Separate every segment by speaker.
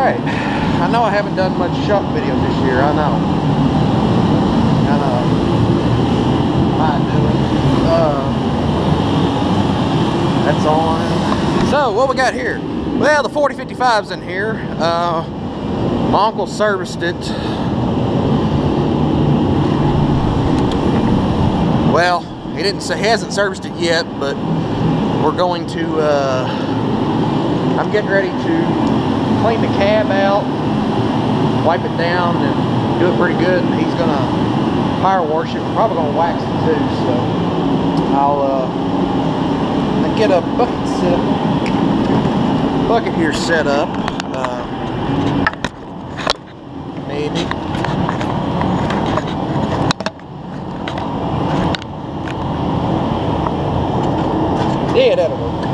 Speaker 1: Alright, I know I haven't done much shop videos this year, I know. Might do it. That's on. So, what we got here? Well, the 4055's in here. My uncle serviced it. Well, he didn't say, he hasn't serviced it yet, but we're going to, I'm getting ready to clean the cab out, wipe it down, and do it pretty good. And he's gonna power wash it. We're probably gonna wax it too. So I'll get a bucket here set up. Maybe. Yeah, that'll work.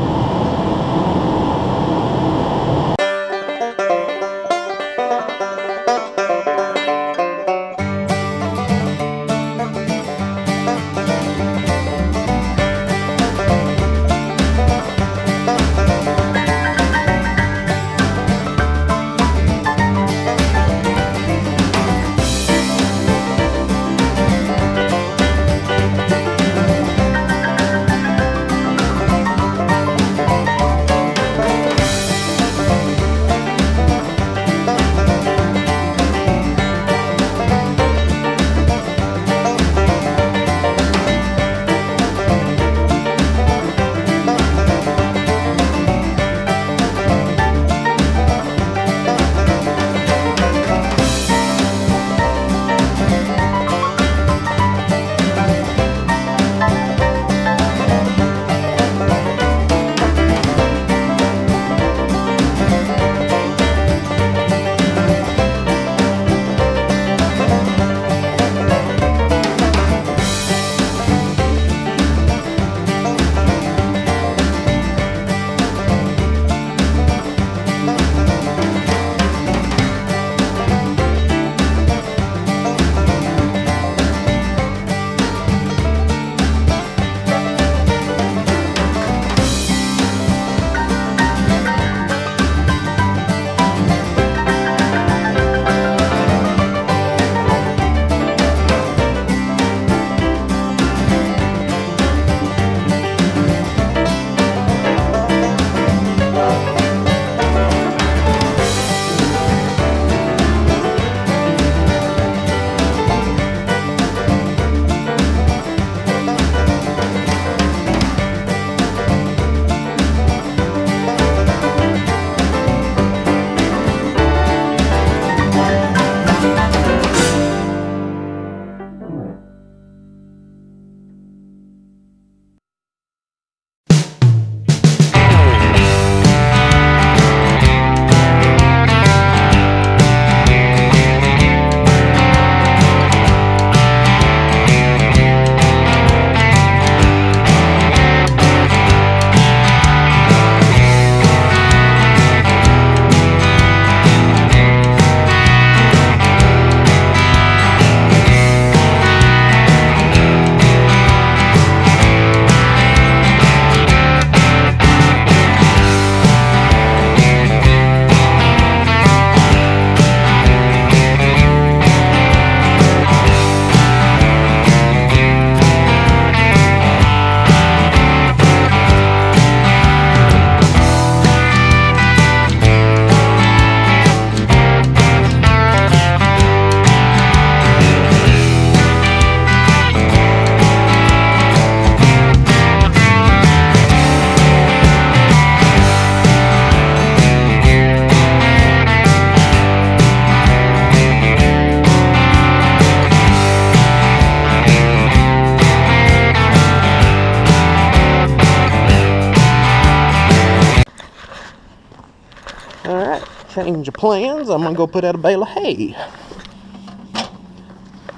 Speaker 2: change of plans. I'm gonna go put out a bale of hay.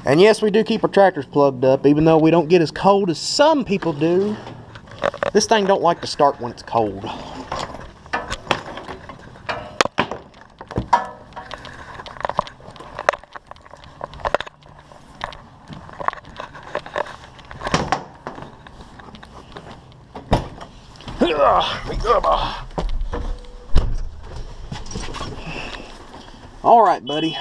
Speaker 2: And yes, we do keep our tractors plugged up, even though we don't get as cold as some people do. This thing don't like to start when it's cold. All right, buddy.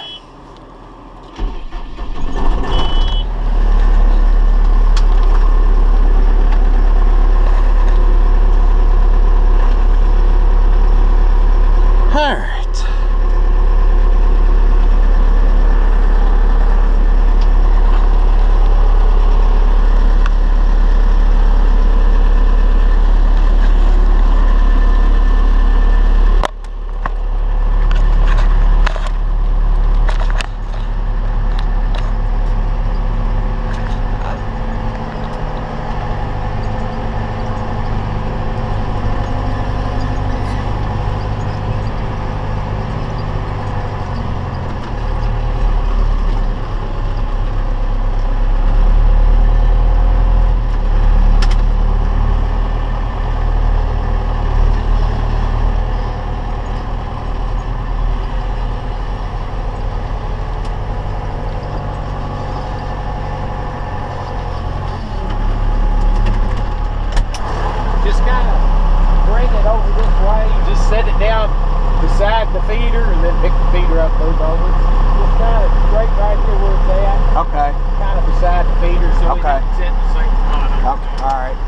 Speaker 2: All right.
Speaker 1: Beside the feeder and then pick the feeder up, move over. Just kind of straight right here where it's at.
Speaker 2: Okay.
Speaker 1: Kind of beside the feeder, so
Speaker 2: okay.
Speaker 1: We sit in the same spot.
Speaker 2: Okay. All right.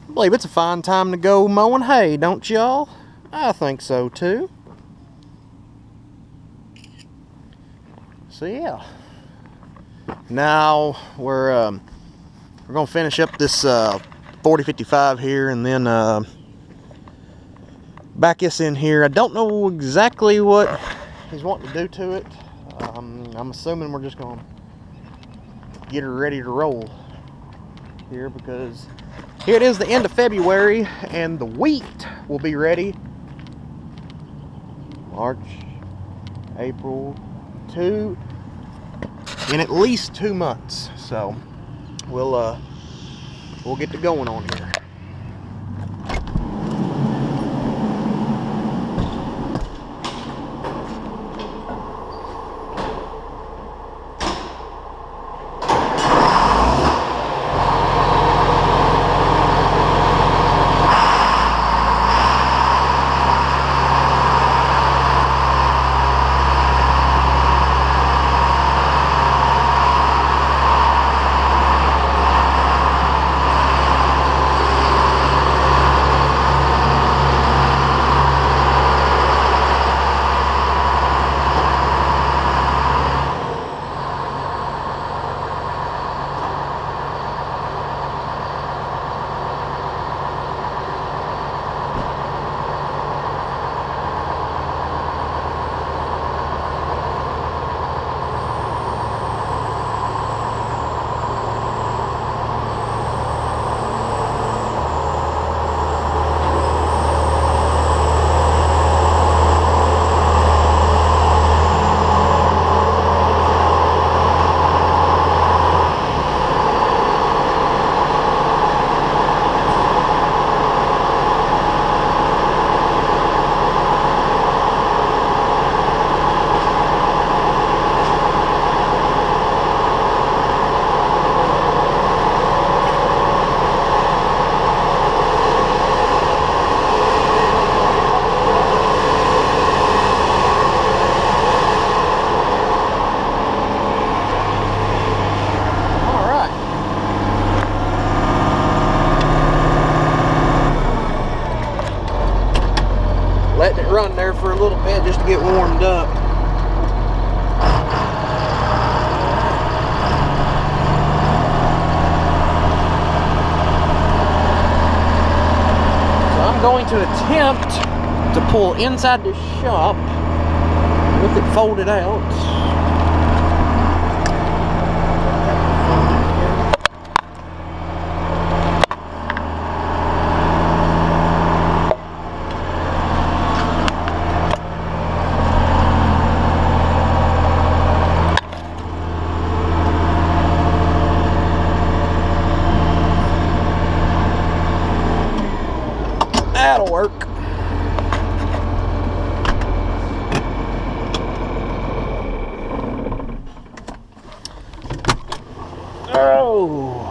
Speaker 2: I believe it's a fine time to go mowing hay, don't y'all? I think so too. So yeah. Now we're gonna finish up this 4055 here and then back this in here. I don't know exactly what he's wanting to do to it. I'm assuming we're just gonna get her ready to roll here because here it is, the end of February, and the wheat will be ready March, April, in at least 2 months. So we'll get to going on here. Letting it run there for a little bit just to get warmed up. So I'm going to attempt to pull inside the shop with it folded out.
Speaker 1: that'll work. Oh.